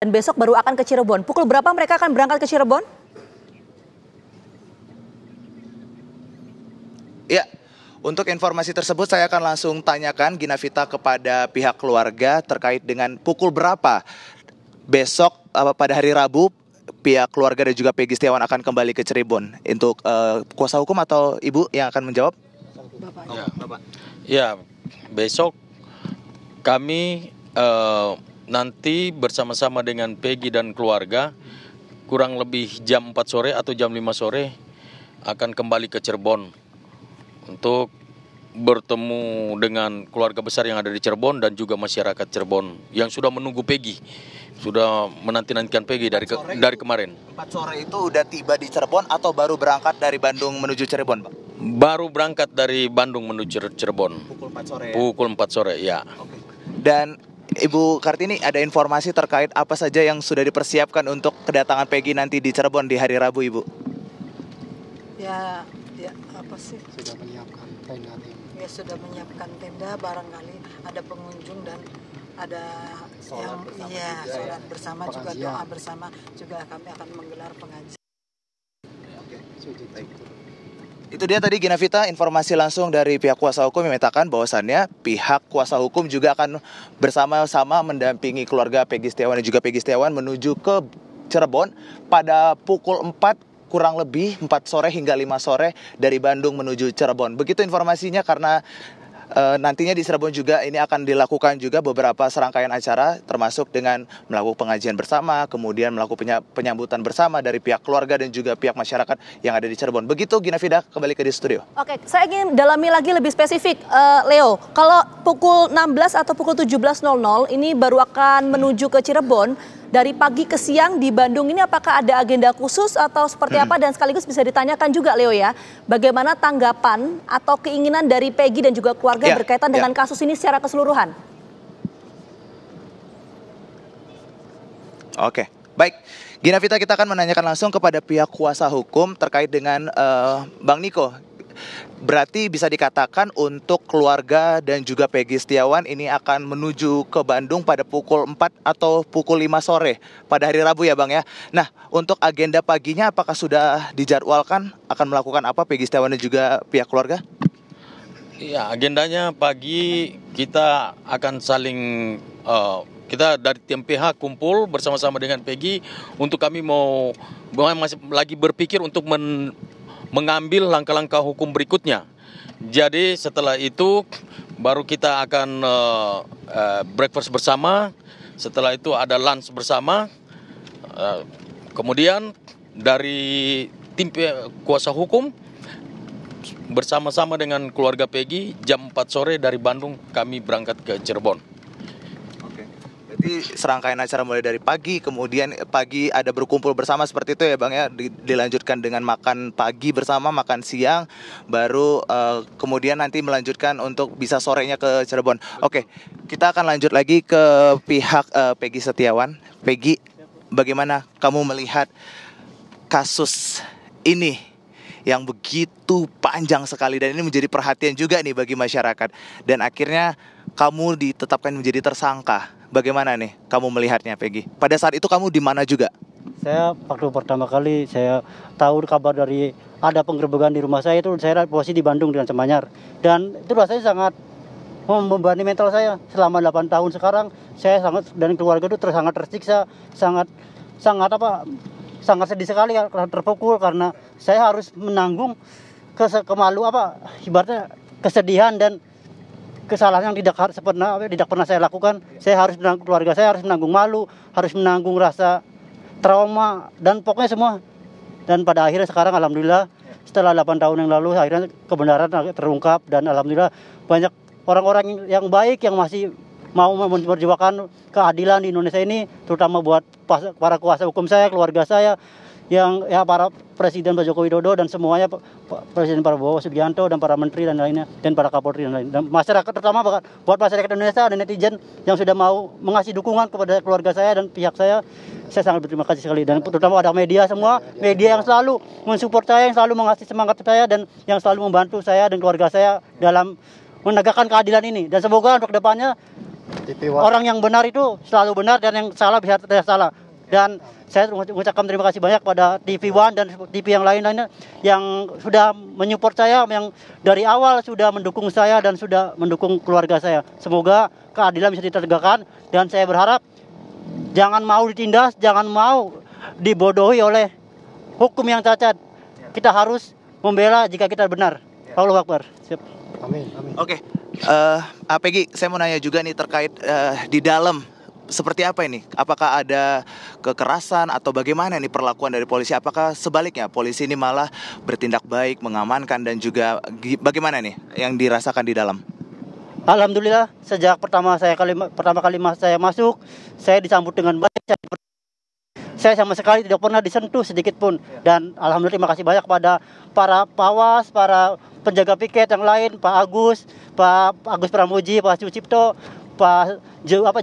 dan besok baru akan ke Cirebon. Pukul berapa mereka akan berangkat ke Cirebon? Ya, untuk informasi tersebut saya akan langsung tanyakan Gina Vita kepada pihak keluarga terkait dengan pukul berapa besok pada hari Rabu pihak keluarga dan juga Peggy Setiawan akan kembali ke Cirebon. Untuk kuasa hukum atau ibu yang akan menjawab? Bapak. Ya, besok kami nanti bersama-sama dengan Peggy dan keluarga kurang lebih jam 4 sore atau jam 5 sore akan kembali ke Cirebon untuk bertemu dengan keluarga besar yang ada di Cirebon dan juga masyarakat Cirebon yang sudah menunggu Peggy, sudah menanti-nantikan Peggy dari kemarin. 4 sore itu udah tiba di Cirebon atau baru berangkat dari Bandung menuju Cirebon, Pak? Baru berangkat dari Bandung menuju Cirebon. Pukul 4 sore ya? Pukul 4 sore, ya. Oke. Dan Ibu Kartini, ada informasi terkait apa saja yang sudah dipersiapkan untuk kedatangan Peggy nanti di Cirebon di hari Rabu, Ibu? Ya apa sih? Sudah menyiapkan tenda. Ya sudah menyiapkan tenda, barangkali ada pengunjung dan ada Sholat sholat bersama juga, doa bersama juga, kami akan menggelar pengajian. Oke, baik. Itu dia tadi Gina Vita, informasi langsung dari pihak kuasa hukum yang menyatakan bahwasannya pihak kuasa hukum juga akan bersama-sama mendampingi keluarga Peggy Setiawan dan juga Peggy Setiawan menuju ke Cirebon pada pukul 4 kurang lebih 4 sore hingga 5 sore dari Bandung menuju Cirebon. Begitu informasinya karena nantinya di Cirebon juga ini akan dilakukan juga beberapa serangkaian acara termasuk dengan melakukan pengajian bersama, kemudian melakukan penyambutan bersama dari pihak keluarga dan juga pihak masyarakat yang ada di Cirebon. Begitu Gina Vida, kembali ke di studio. Oke, saya ingin dalami lagi lebih spesifik, Leo. Kalau pukul 16 atau pukul 17.00 ini baru akan menuju ke Cirebon, dari pagi ke siang di Bandung ini apakah ada agenda khusus atau seperti apa? Dan sekaligus bisa ditanyakan juga Leo ya, bagaimana tanggapan atau keinginan dari Peggy dan juga keluarga berkaitan dengan kasus ini secara keseluruhan? Oke, baik. Gina Vita, kita akan menanyakan langsung kepada pihak kuasa hukum terkait dengan Bang Niko. Berarti bisa dikatakan untuk keluarga dan juga Peggy Setiawan ini akan menuju ke Bandung pada pukul 4 atau pukul 5 sore pada hari Rabu ya Bang ya. Nah, untuk agenda paginya apakah sudah dijadwalkan akan melakukan apa Peggy Setiawan dan juga pihak keluarga? Iya, agendanya pagi kita akan saling kita dari tim pihak kumpul bersama-sama dengan Peggy untuk kami masih lagi berpikir untuk mengambil langkah-langkah hukum berikutnya. Jadi setelah itu baru kita akan breakfast bersama. Setelah itu ada lunch bersama. Kemudian dari tim kuasa hukum bersama-sama dengan keluarga Peggy jam 4 sore dari Bandung kami berangkat ke Cirebon. Jadi serangkaian acara mulai dari pagi, kemudian pagi ada berkumpul bersama seperti itu ya Bang ya, dilanjutkan dengan makan pagi bersama, makan siang, baru kemudian nanti melanjutkan untuk bisa sorenya ke Cirebon. Oke, kita akan lanjut lagi ke pihak Peggy Setiawan. Peggy, bagaimana kamu melihat kasus ini yang begitu panjang sekali dan ini menjadi perhatian juga nih bagi masyarakat, dan akhirnya kamu ditetapkan menjadi tersangka. Bagaimana nih kamu melihatnya Peggy? Pada saat itu kamu di mana juga? Saya waktu pertama kali saya tahu kabar dari ada penggerebekan di rumah saya itu, saya posisi di Bandung dengan Semanyar. Dan itu rasanya sangat membebani mental saya selama 8 tahun sekarang. Saya sangat dan keluarga itu sangat tersiksa, sangat sedih sekali karena terpukul karena saya harus menanggung ibaratnya kesedihan dan kesalahan yang tidak pernah saya lakukan. Saya harus menanggung, keluarga saya harus menanggung malu, harus menanggung rasa trauma dan pokoknya semua. Dan pada akhirnya sekarang alhamdulillah setelah 8 tahun yang lalu akhirnya kebenaran terungkap dan alhamdulillah banyak orang-orang yang baik yang masih mau memperjuangkan keadilan di Indonesia ini, terutama buat para kuasa hukum saya, keluarga saya, yang para Presiden Pak Joko Widodo dan semuanya, Presiden Prabowo Subianto dan para menteri dan lainnya, dan para Kapolri dan lain, dan masyarakat, terutama buat masyarakat Indonesia dan netizen yang sudah mau mengasih dukungan kepada keluarga saya dan pihak saya sangat berterima kasih sekali. Dan terutama ada media semua, media yang selalu mensupport saya, yang selalu mengasih semangat saya dan yang selalu membantu saya dan keluarga saya dalam menegakkan keadilan ini. Dan semoga untuk kedepannya Orang yang benar itu selalu benar dan yang salah bisa tidak salah. Dan saya mengucapkan terima kasih banyak pada TV One dan TV yang lain-lainnya yang sudah menyupport saya, yang dari awal sudah mendukung saya dan sudah mendukung keluarga saya. Semoga keadilan bisa ditegakkan dan saya berharap jangan mau ditindas, jangan mau dibodohi oleh hukum yang cacat. Kita harus membela jika kita benar. Allahu Akbar. Siap. Amin. Oke, Peggy, saya mau nanya juga nih terkait di dalam seperti apa ini? Apakah ada kekerasan atau bagaimana nih perlakuan dari polisi? Apakah sebaliknya polisi ini malah bertindak baik, mengamankan dan juga bagaimana nih yang dirasakan di dalam? Alhamdulillah, sejak pertama kali saya masuk, saya disambut dengan baik. Saya sama sekali tidak pernah disentuh sedikit pun. Dan alhamdulillah terima kasih banyak kepada para pawas, para penjaga piket yang lain, Pak Agus Pramuji, Pak Sucipto, Pak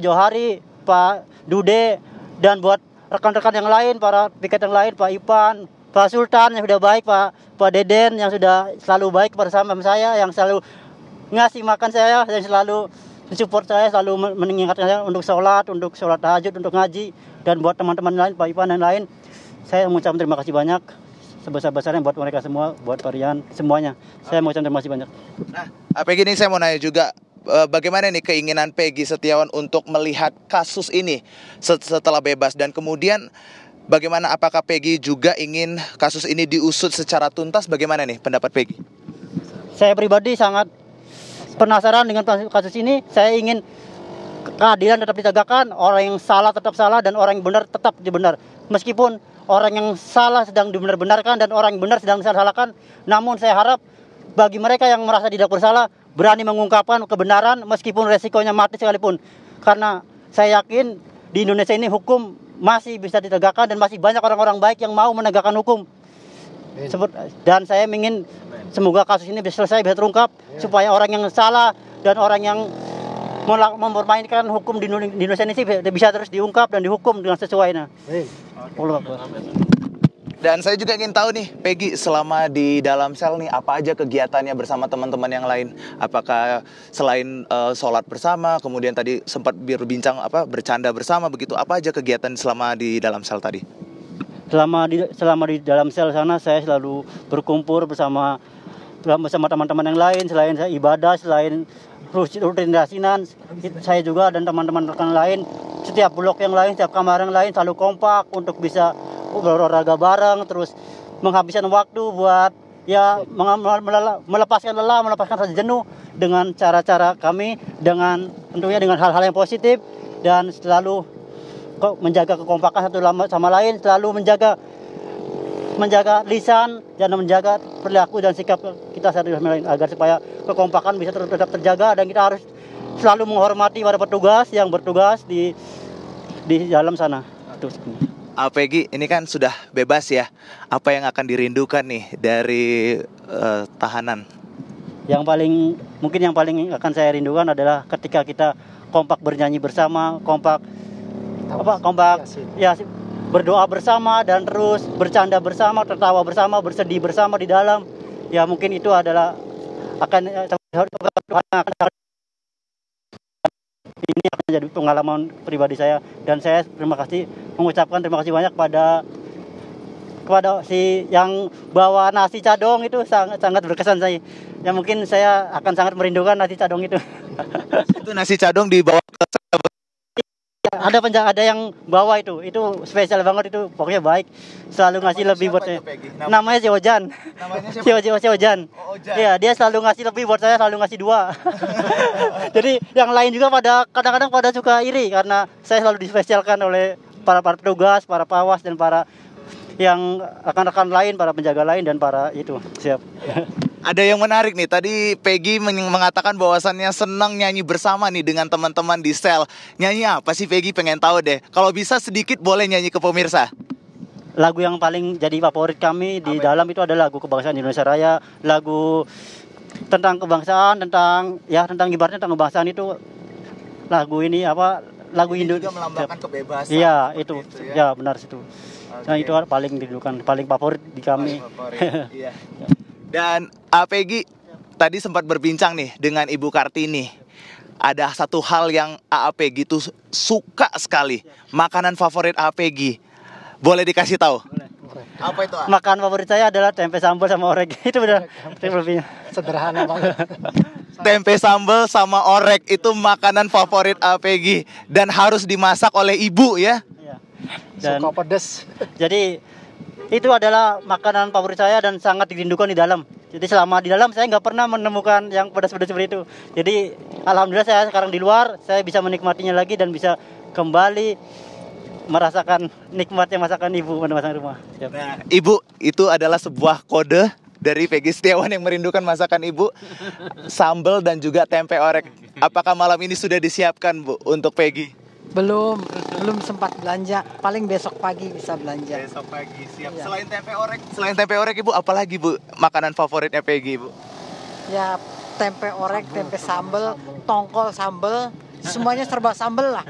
Johari, Pak Dude, dan buat rekan-rekan yang lain, para piket yang lain, Pak Ipan, Pak Sultan yang sudah baik, Pak Deden yang sudah selalu baik bersama saya, yang selalu ngasih makan saya, yang selalu mensupport saya, selalu mengingatkan saya untuk sholat tahajud, untuk ngaji, dan buat teman-teman lain, Pak Ipan dan lain, saya mengucapkan terima kasih banyak sebesar-besarnya buat mereka semua, buat Varian semuanya. Saya mengucapkan terima kasih banyak. Nah, Peggy, ini saya mau nanya juga, bagaimana nih keinginan Peggy Setiawan untuk melihat kasus ini setelah bebas, dan kemudian bagaimana, apakah Peggy juga ingin kasus ini diusut secara tuntas? Bagaimana nih pendapat Peggy? Saya pribadi sangat penasaran dengan kasus ini. Saya ingin keadilan tetap ditegakkan, orang yang salah tetap salah dan orang yang benar tetap benar. Meskipun orang yang salah sedang dibenar-benarkan dan orang yang benar sedang disalahkan, namun saya harap bagi mereka yang merasa tidak bersalah berani mengungkapkan kebenaran meskipun resikonya mati sekalipun. Karena saya yakin di Indonesia ini hukum masih bisa ditegakkan dan masih banyak orang-orang baik yang mau menegakkan hukum. Dan saya ingin semoga kasus ini bisa selesai, bisa terungkap, supaya orang yang salah dan orang yang mempermainkan hukum di Indonesia ini bisa terus diungkap dan dihukum dengan sesuainya. Dan saya juga ingin tahu nih, Peggy, selama di dalam sel nih, apa aja kegiatannya bersama teman-teman yang lain? Apakah selain sholat bersama, kemudian tadi sempat berbincang bercanda bersama begitu, apa aja kegiatan selama di dalam sel tadi? Selama di dalam sel sana saya selalu berkumpul bersama teman-teman yang lain, selain saya ibadah, selain rutin asinan, saya juga dan teman-teman rekan lain, setiap blok yang lain, setiap kamar yang lain selalu kompak untuk bisa berolahraga bareng, terus menghabiskan waktu buat ya melepaskan lelah, melepaskan rasa jenuh dengan cara-cara kami, dengan tentunya dengan hal-hal yang positif, dan selalu menjaga kekompakan satu sama lain, selalu menjaga lisan dan menjaga perilaku dan sikap kita satu sama lain agar supaya kekompakan bisa tetap terjaga, dan kita harus selalu menghormati para petugas yang bertugas di dalam sana. Peggy, ini kan sudah bebas ya. Apa yang akan dirindukan nih dari tahanan? Yang paling akan saya rindukan adalah ketika kita kompak bernyanyi bersama, kompak ya, berdoa bersama dan terus bercanda bersama, tertawa bersama, bersedih bersama di dalam. Ya mungkin itu adalah ini akan jadi pengalaman pribadi saya, dan saya mengucapkan terima kasih banyak kepada si yang bawa nasi cadong itu, sangat berkesan saya. Ya mungkin saya akan sangat merindukan nasi cadong itu. Itu nasi cadong dibawa ke ada yang bawa itu spesial banget, itu pokoknya baik, selalu ngasih lebih buat saya. Namanya si Ojan. Si Ojan. Iya, dia selalu ngasih lebih buat saya, selalu ngasih 2. Jadi yang lain juga kadang-kadang pada suka iri karena saya selalu dispesialkan oleh para petugas, para pawas, dan para yang rekan-rekan lain, para penjaga lain, dan para itu. Siap. Ada yang menarik nih, tadi Peggy mengatakan bahwasannya senang nyanyi bersama nih dengan teman-teman di sel. Nyanyi apa sih Peggy? Pengen tahu deh. Kalau bisa sedikit boleh nyanyi ke pemirsa. Lagu yang paling jadi favorit kami di dalam itu adalah lagu Kebangsaan Indonesia Raya, lagu tentang kebangsaan, tentang ibaratnya tentang kebangsaan itu. Lagu ini lagu Indonesia. Juga melambangkan kebebasan. Iya, itu. Ya. Ya, benar itu. Okay. Nah, itu paling dirindukan, paling favorit di kami. Iya. Dan Peggy tadi sempat berbincang nih dengan Ibu Kartini. ada satu hal yang AAPG itu suka sekali. Makanan favorit AAPG. Boleh dikasih tahu? Apa itu? Makan favorit saya adalah tempe sambal sama orek. Itu benar. Lebihnya. Sederhana banget. Tempe sambal sama orek itu makanan favorit AAPG dan harus dimasak oleh ibu ya. Iya. Dan Suka pedes. jadi itu adalah makanan favorit saya dan sangat dirindukan di dalam. Jadi selama di dalam saya nggak pernah menemukan yang pedas-pedas seperti itu. Jadi alhamdulillah saya sekarang di luar, saya bisa menikmatinya lagi dan bisa kembali merasakan nikmatnya masakan ibu pada masakan rumah. Siap. Nah, ibu, itu adalah sebuah kode dari Peggy Setiawan yang merindukan masakan ibu, sambal dan juga tempe orek. Apakah malam ini sudah disiapkan, Bu, untuk Peggy? Belum sempat belanja. Paling besok pagi bisa belanja. Besok pagi siap. Iya. Selain tempe orek Ibu, apalagi Bu makanan favoritnya Peggy, Bu? Ya tempe orek, tempe sambel, tongkol sambel, semuanya serba sambel lah.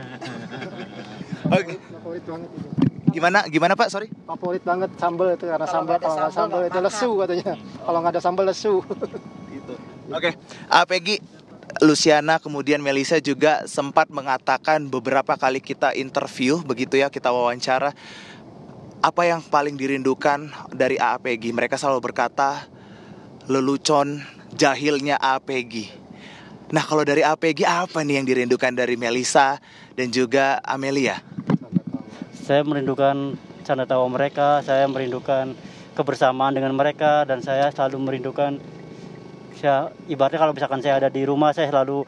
Oke. Favorit banget. Gimana Pak? Sorry. Favorit banget sambal itu karena Kalau nggak ada kalau nggak sambal, sambal nggak itu makan. lesu katanya. Kalau nggak ada sambal lesu. Gitu. Oke. Peggy, Luciana kemudian Melisa juga sempat mengatakan beberapa kali kita interview begitu ya, kita wawancara, apa yang paling dirindukan dari AAPG. Mereka selalu berkata lelucon jahilnya AAPG. Nah, kalau dari AAPG apa nih yang dirindukan dari Melisa dan juga Amelia? Saya merindukan canda tawa mereka, saya merindukan kebersamaan dengan mereka, dan saya selalu merindukan, ibaratnya kalau misalkan saya ada di rumah, saya selalu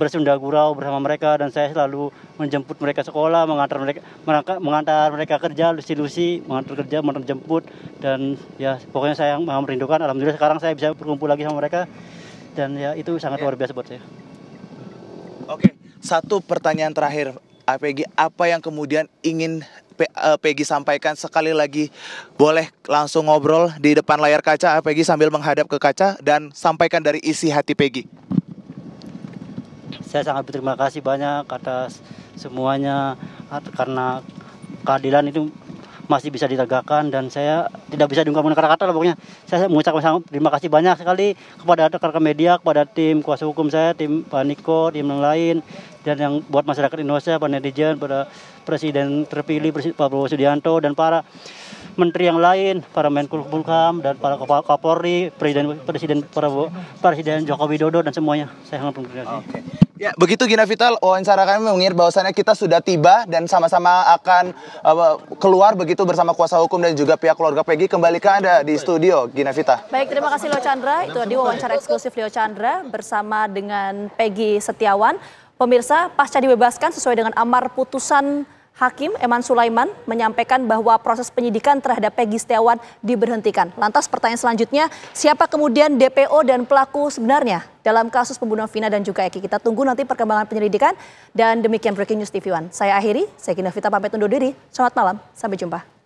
bersunda gurau bersama mereka, dan saya selalu menjemput mereka sekolah, mengantar mereka kerja, lusi-lusi, mengantar kerja, mengantar jemput, dan ya pokoknya saya merindukan. Alhamdulillah sekarang saya bisa berkumpul lagi sama mereka, dan ya itu sangat luar biasa buat saya. Oke, satu pertanyaan terakhir, Peggy, apa yang kemudian ingin Peggy sampaikan sekali lagi? Boleh langsung ngobrol di depan layar kaca, Peggy, sambil menghadap ke kaca dan sampaikan dari isi hati Peggy. Saya sangat berterima kasih banyak atas semuanya, karena keadilan itu masih bisa ditegakkan, dan saya tidak bisa diungkapkan kata-kata lah pokoknya. Saya mengucapkan terima kasih banyak sekali kepada rekan-rekan media, kepada tim kuasa hukum saya, tim Pak Niko, tim yang lain, dan yang buat masyarakat Indonesia, para netizen, pada Presiden terpilih Pak Prabowo Subianto, dan para menteri yang lain, para Menkumham, dan para Kapolri, Presiden Joko Widodo, dan semuanya. Saya sangat berterima kasih. Oke. Ya, begitu Gina Vital, wawancara kami mengingat bahwasannya kita sudah tiba dan sama-sama akan keluar begitu bersama kuasa hukum dan juga pihak keluarga Peggy. Kembali ke Anda di studio, Gina Vita. Baik, terima kasih Leo Chandra. Itu tadi wawancara eksklusif Leo Chandra bersama dengan Peggy Setiawan. Pemirsa, pasca dibebaskan sesuai dengan amar putusan Hakim Eman Sulaiman menyampaikan bahwa proses penyidikan terhadap Peggy Setiawan diberhentikan. Lantas pertanyaan selanjutnya, siapa kemudian DPO dan pelaku sebenarnya dalam kasus pembunuhan Vina dan juga Eki? Kita tunggu nanti perkembangan penyelidikan, dan demikian Breaking News TV One. Saya akhiri, saya Gina Vita pamit undur diri. Selamat malam, sampai jumpa.